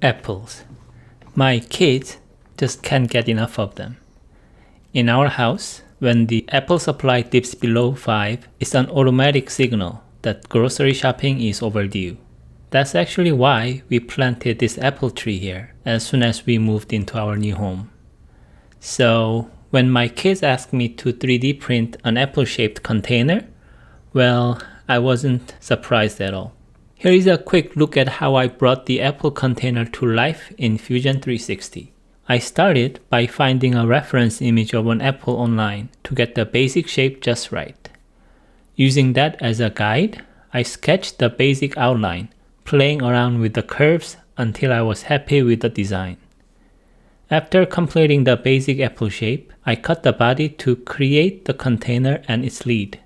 Apples. My kids just can't get enough of them. In our house, when the apple supply dips below 5, it's an automatic signal that grocery shopping is overdue. That's actually why we planted this apple tree here as soon as we moved into our new home. So when my kids asked me to 3D print an apple-shaped container, well, I wasn't surprised at all. Here is a quick look at how I brought the Apple container to life in Fusion 360. I started by finding a reference image of an apple online to get the basic shape just right. Using that as a guide, I sketched the basic outline, playing around with the curves until I was happy with the design. After completing the basic apple shape, I cut the body to create the container and its lid.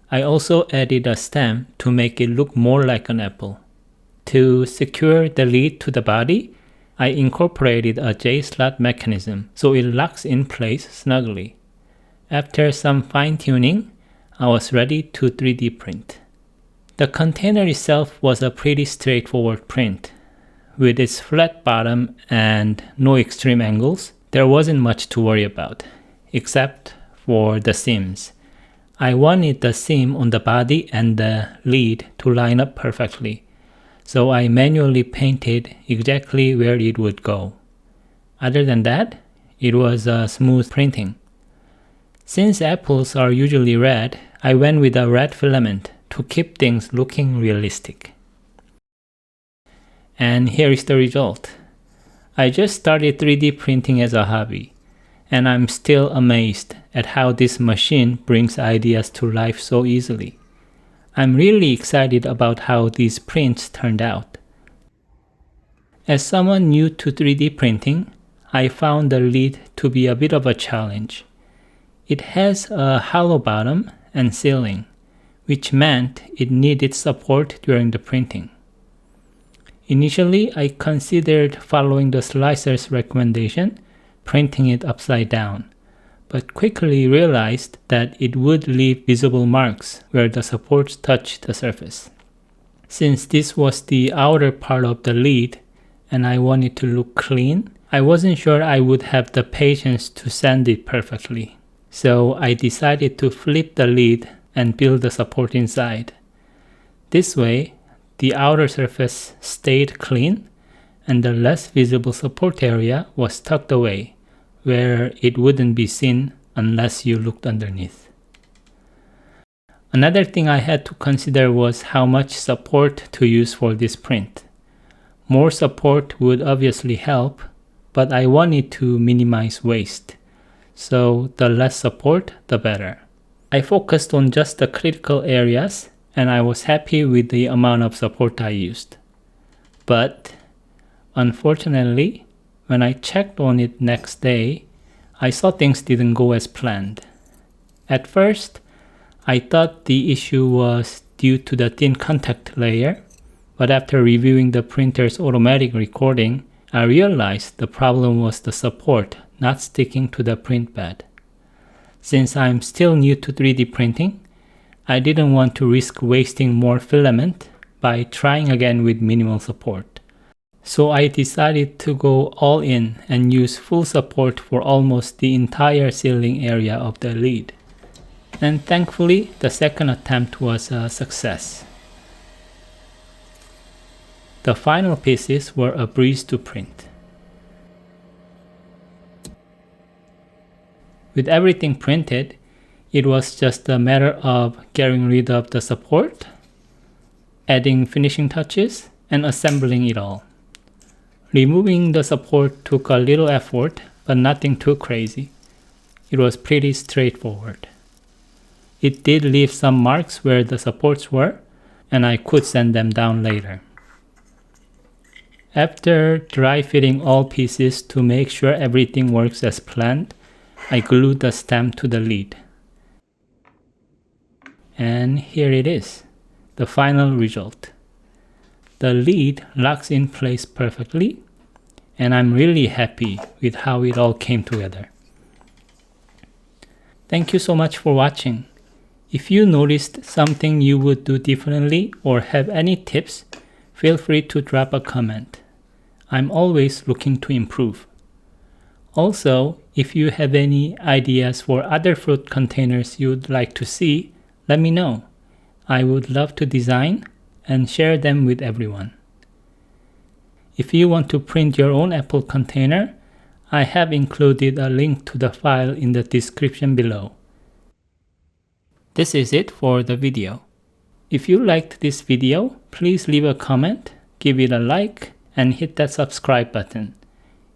I also added a stem to make it look more like an apple. To secure the lid to the body, I incorporated a J-slot mechanism so it locks in place snugly. After some fine-tuning, I was ready to 3D print. The container itself was a pretty straightforward print. With its flat bottom and no extreme angles, there wasn't much to worry about, except for the seams. I wanted the seam on the body and the lid to line up perfectly, so I manually painted exactly where it would go. Other than that, it was a smooth printing. Since apples are usually red, I went with a red filament to keep things looking realistic. And here is the result. I just started 3D printing as a hobby, and I'm still amazed at how this machine brings ideas to life so easily. I'm really excited about how these prints turned out. As someone new to 3D printing, I found the lid to be a bit of a challenge. It has a hollow bottom and ceiling, which meant it needed support during the printing. Initially, I considered following the slicer's recommendation, printing it upside down, but quickly realized that it would leave visible marks where the supports touched the surface. Since this was the outer part of the lid and I wanted to look clean, I wasn't sure I would have the patience to sand it perfectly. So I decided to flip the lid and build the support inside. This way, the outer surface stayed clean and the less visible support area was tucked away, where it wouldn't be seen unless you looked underneath. Another thing I had to consider was how much support to use for this print. More support would obviously help, but I wanted to minimize waste, so the less support, the better. I focused on just the critical areas, and I was happy with the amount of support I used. But unfortunately, when I checked on it next day, I saw things didn't go as planned. At first, I thought the issue was due to the thin contact layer, but after reviewing the printer's automatic recording, I realized the problem was the support not sticking to the print bed. Since I'm still new to 3D printing, I didn't want to risk wasting more filament by trying again with minimal support. So I decided to go all in and use full support for almost the entire ceiling area of the lid. And thankfully, the second attempt was a success. The final pieces were a breeze to print. With everything printed, it was just a matter of getting rid of the support, adding finishing touches, and assembling it all. Removing the support took a little effort, but nothing too crazy. It was pretty straightforward. It did leave some marks where the supports were, and I could sand them down later. After dry fitting all pieces to make sure everything works as planned, I glued the stem to the lid. And here it is, the final result. The lid locks in place perfectly, and I'm really happy with how it all came together. Thank you so much for watching. If you noticed something you would do differently or have any tips, feel free to drop a comment. I'm always looking to improve. Also, if you have any ideas for other fruit containers you'd like to see, let me know. I would love to design and share them with everyone. If you want to print your own apple container, I have included a link to the file in the description below. This is it for the video. If you liked this video, please leave a comment, give it a like, and hit that subscribe button.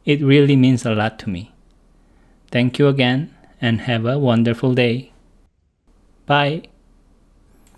It really means a lot to me. Thank you again, and have a wonderful day. Bye.